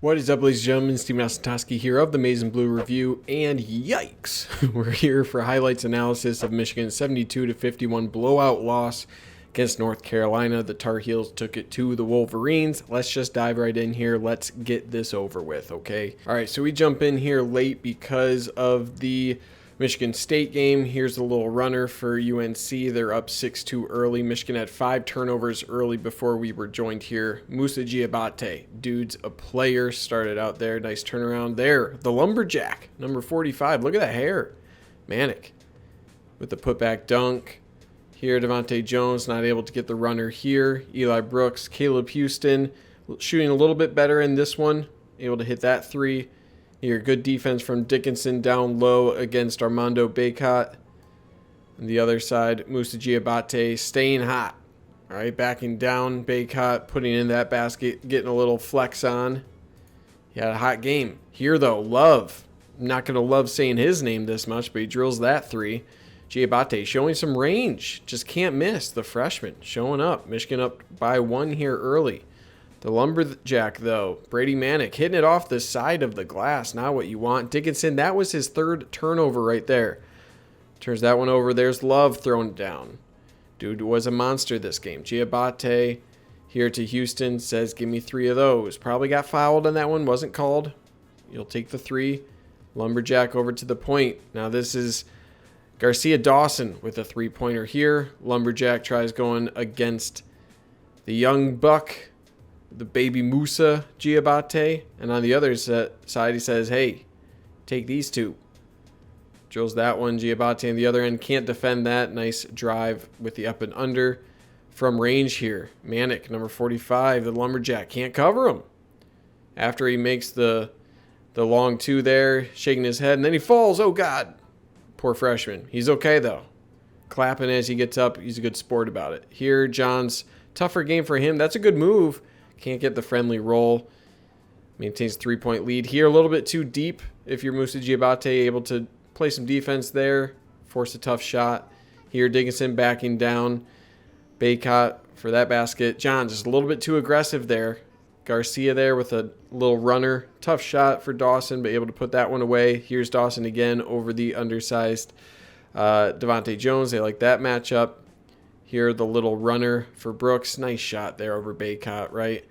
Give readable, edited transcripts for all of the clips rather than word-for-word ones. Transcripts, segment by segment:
What is up, ladies and gentlemen? Steven Ostatovsky here of the Maize and Blue Review, and yikes, we're here for highlights analysis of Michigan's 72-51 blowout loss against North Carolina. The Tar Heels took it to the Wolverines. Let's just dive right in here. Let's get this over with, okay? All right, so we jump in here late because of the Michigan State game. Here's a little runner for UNC. They're up 6-2 early. Michigan had 5 turnovers early before we were joined here. Moussa Diabate, dude's a player, started out there. Nice turnaround there. The Lumberjack, number 45. Look at that hair. Manic with the putback dunk. Here, Devontae Jones not able to get the runner here. Eli Brooks, Caleb Houston shooting a little bit better in this one. Able to hit that three. Here, good defense from Dickinson down low against Armando Bacot. On the other side, Moussa Diabate staying hot. All right, backing down, Bacot putting in that basket, getting a little flex on. He had a hot game. Here, though, Love. I'm not going to love saying his name this much, but he drills that three. Diabate showing some range. Just can't miss. The freshman showing up. Michigan up by 1 here early. The Lumberjack, though, Brady Manick hitting it off the side of the glass. Not what you want. Dickinson, that was his 3rd turnover right there. Turns that one over. There's Love throwing it down. Dude was a monster this game. Diabate here to Houston. Says, give me 3 of those. Probably got fouled on that one. Wasn't called. You'll take the 3. Lumberjack over to the point. Now this is Garcia Dawson with a 3-pointer here. Lumberjack tries going against the young buck, the baby Moussa Diabate. And on the other side, he says, hey, take these 2. Drills that one. Diabate on the other end can't defend that. Nice drive with the up and under from range here. Manick, number 45, the Lumberjack, can't cover him. After he makes the long 2 there, shaking his head, and then he falls. Oh, God. Poor freshman. He's okay, though. Clapping as he gets up. He's a good sport about it. Here, John's tougher game for him. That's a good move. Can't get the friendly roll. Maintains 3-point lead. Here, a little bit too deep. If you're Moussa Diabate, able to play some defense there. Force a tough shot. Here, Dickinson backing down. Bacot for that basket. John just a little bit too aggressive there. Garcia there with a little runner. Tough shot for Dawson, but able to put that one away. Here's Dawson again over the undersized Devontae Jones. They like that matchup. Here, the little runner for Brooks. Nice shot there over Bacot, right?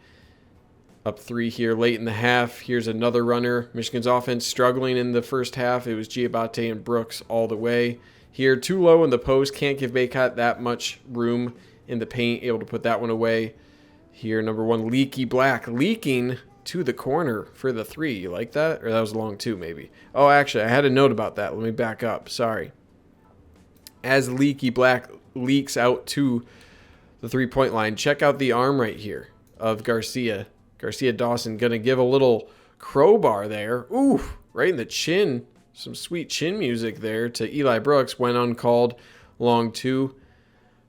Up 3 here late in the half. Here's another runner. Michigan's offense struggling in the first half. It was Diabate and Brooks all the way. Here, too low in the post. Can't give Bacot that much room in the paint. Able to put that one away. Here, number 1, Leaky Black. Leaking to the corner for the 3. You like that? Or that was a long 2, maybe. Oh, actually, I had a note about that. Let me back up. Sorry. As Leaky Black leaks out to the 3-point line, check out the arm right here of Garcia. Garcia Dawson going to give a little crowbar there. Ooh, right in the chin. Some sweet chin music there to Eli Brooks. Went uncalled. Long 2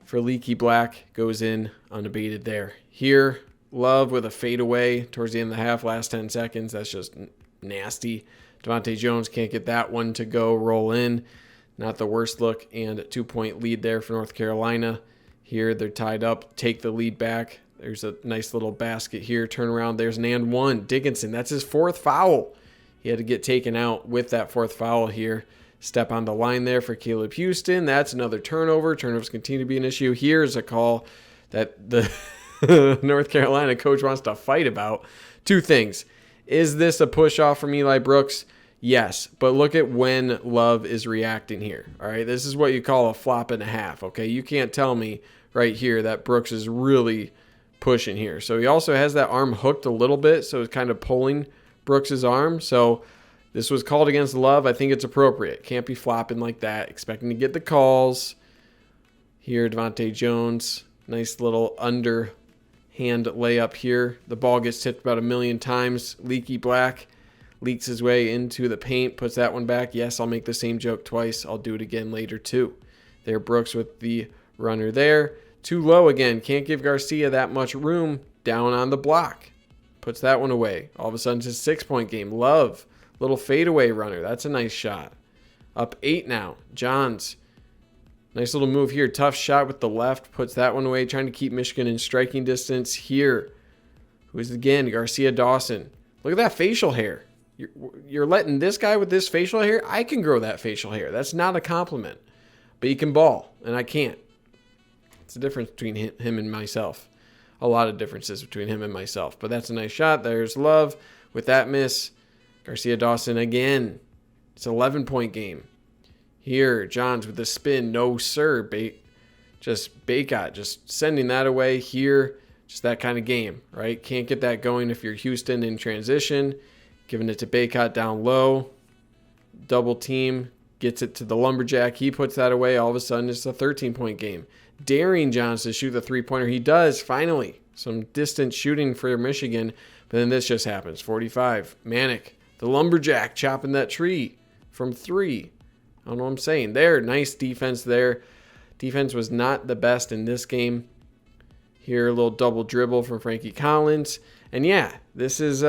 for Leaky Black. Goes in unabated there. Here, Love with a fadeaway towards the end of the half. Last 10 seconds. That's just nasty. Devontae Jones can't get that one to go. Roll in. Not the worst look, and a 2-point lead there for North Carolina. Here, they're tied up. Take the lead back. There's a nice little basket here. Turn around. There's an and 1. Dickinson, that's his 4th foul. He had to get taken out with that 4th foul here. Step on the line there for Caleb Houston. That's another turnover. Turnovers continue to be an issue. Here's a call that the North Carolina coach wants to fight about. 2 things. Is this a push-off from Eli Brooks? Yes, but look at when Love is reacting here. All right, this is what you call a flop and a half, okay? You can't tell me right here that Brooks is really pushing here. So he also has that arm hooked a little bit, so it's kind of pulling Brooks's arm. So this was called against Love. I think it's appropriate. Can't be flopping like that, expecting to get the calls. Here, Devontae Jones, nice little underhand layup here. The ball gets tipped about 1,000,000 times. Leaky Black leaks his way into the paint, puts that one back. Yes, I'll make the same joke twice. I'll do it again later too. There, Brooks with the runner there. Too low again. Can't give Garcia that much room. Down on the block. Puts that one away. All of a sudden, it's a 6-point game. Love, little fadeaway runner. That's a nice shot. Up 8 now. Johns, nice little move here. Tough shot with the left. Puts that one away. Trying to keep Michigan in striking distance here. Who is again Garcia Dawson. Look at that facial hair. You're letting this guy with this facial hair, I can grow that facial hair. That's not a compliment. But you can ball, and I can't. It's the difference between him and myself. A lot of differences between him and myself. But that's a nice shot. There's Love with that miss. Garcia Dawson again. It's an 11-point game. Here, Johns with the spin. No, sir. Bacot just sending that away here. Just that kind of game, right? Can't get that going if you're Houston in transition. Giving it to Bacot down low. Double team. Gets it to the Lumberjack. He puts that away. All of a sudden, it's a 13-point game. Daring Johns to shoot the three-pointer. He does, finally. Some distant shooting for Michigan. But then this just happens. 45. Manic. The Lumberjack chopping that tree from 3. I don't know what I'm saying. There, nice defense there. Defense was not the best in this game. Here, a little double dribble from Frankie Collins. And yeah, this is,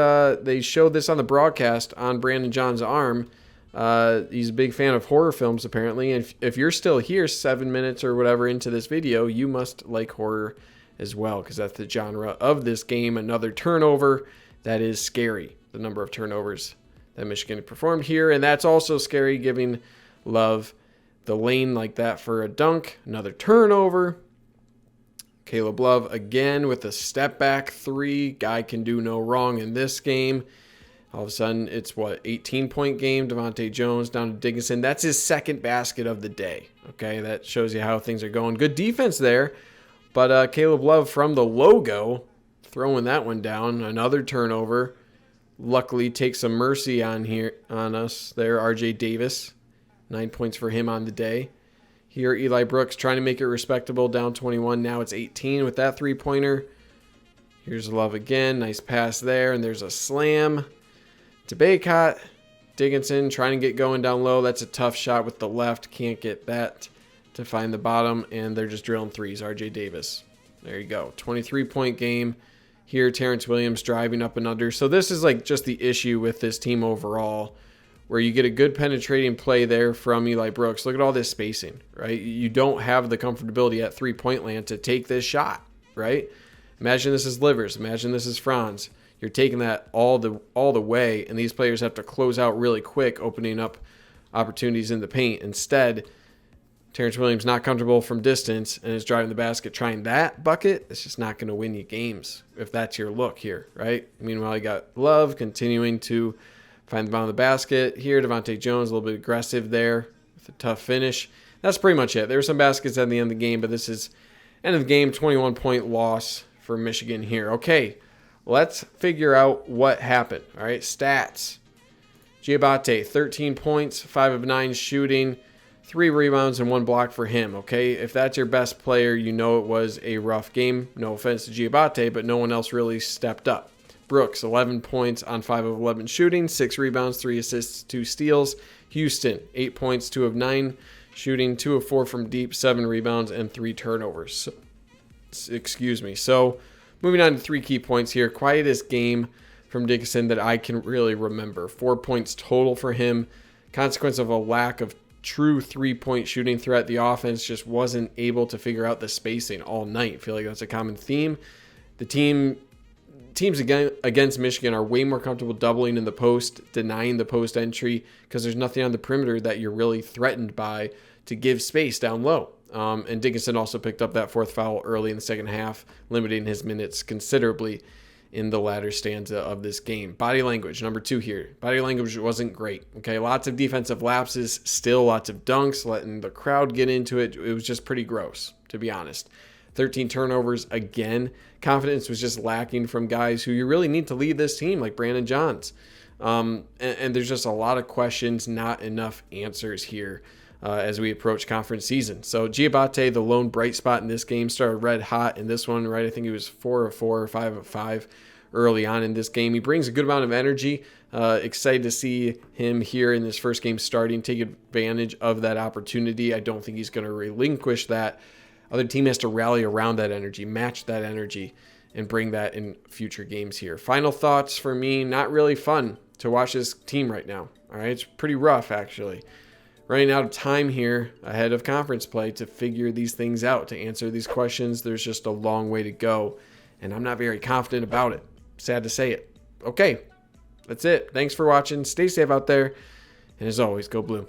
they showed this on the broadcast on Brandon John's arm. He's a big fan of horror films, apparently. And if you're still here 7 minutes or whatever into this video, you must like horror as well, because that's the genre of this game. Another turnover. That is scary, the number of turnovers that Michigan performed here. And that's also scary, giving Love the lane like that for a dunk. Another turnover. Caleb Love again with a step back 3. Guy can do no wrong in this game. All of a sudden, it's 18-point game. Devontae Jones down to Dickinson. That's his second basket of the day. Okay, that shows you how things are going. Good defense there. But Caleb Love from the logo, throwing that one down. Another turnover. Luckily, takes some mercy on us there. R.J. Davis, 9 points for him on the day. Here, Eli Brooks trying to make it respectable, down 21. Now it's 18 with that three-pointer. Here's Love again. Nice pass there, and there's a slam to Bacot. Dickinson trying to get going down low. That's a tough shot with the left. Can't get that to find the bottom, and they're just drilling threes. R.J. Davis. There you go. 23-point game. Here, Terrence Williams driving up and under. So this is like just the issue with this team overall, where you get a good penetrating play there from Eli Brooks. Look at all this spacing, right? You don't have the comfortability at three-point land to take this shot, right? Imagine this is Livers. Imagine this is Franz. You're taking that all the way, and these players have to close out really quick, opening up opportunities in the paint. Instead, Terrence Williams not comfortable from distance and is driving the basket, trying that bucket. It's just not going to win you games if that's your look here, right? Meanwhile, you got Love continuing to find the bottom of the basket. Here, Devontae Jones a little bit aggressive there with a tough finish. That's pretty much it. There were some baskets at the end of the game, but this is end of the game, 21-point loss for Michigan here. Okay, let's figure out what happened. All right, stats. Diabate, 13 points, 5 of 9 shooting, 3 rebounds, and 1 block for him. Okay, if that's your best player, you know it was a rough game. No offense to Diabate, but no one else really stepped up. Brooks, 11 points on 5 of 11 shooting, 6 rebounds, 3 assists, 2 steals. Houston, 8 points, 2 of 9 shooting, 2 of 4 from deep, 7 rebounds, and 3 turnovers. So moving on to 3 key points here. Quietest game from Dickinson that I can really remember. 4 points total for him. Consequence of a lack of true three-point shooting threat. The offense just wasn't able to figure out the spacing all night. I feel like that's a common theme. The teams against Michigan are way more comfortable doubling in the post, denying the post entry, because there's nothing on the perimeter that you're really threatened by to give space down low. And Dickinson also picked up that 4th foul early in the second half, limiting his minutes considerably in the latter stanza of this game. Body language, number 2 here. Body language wasn't great. Okay, lots of defensive lapses, still lots of dunks, letting the crowd get into it. It was just pretty gross, to be honest. 13 turnovers again. Confidence was just lacking from guys who you really need to lead this team, like Brandon Johns. And there's just a lot of questions, not enough answers here as we approach conference season. So Diabate, the lone bright spot in this game, started red hot in this one, right? I think he was 4 of 4 or 5 of 5 early on in this game. He brings a good amount of energy. Excited to see him here in this first game starting, take advantage of that opportunity. I don't think he's going to relinquish that. Other team has to rally around that energy, match that energy, and bring that in future games here. Final thoughts for me, not really fun to watch this team right now. All right, it's pretty rough, actually. Running out of time here ahead of conference play to figure these things out, to answer these questions. There's just a long way to go, and I'm not very confident about it. Sad to say it. Okay, That's it. Thanks for watching. Stay safe out there. And as always, go blue.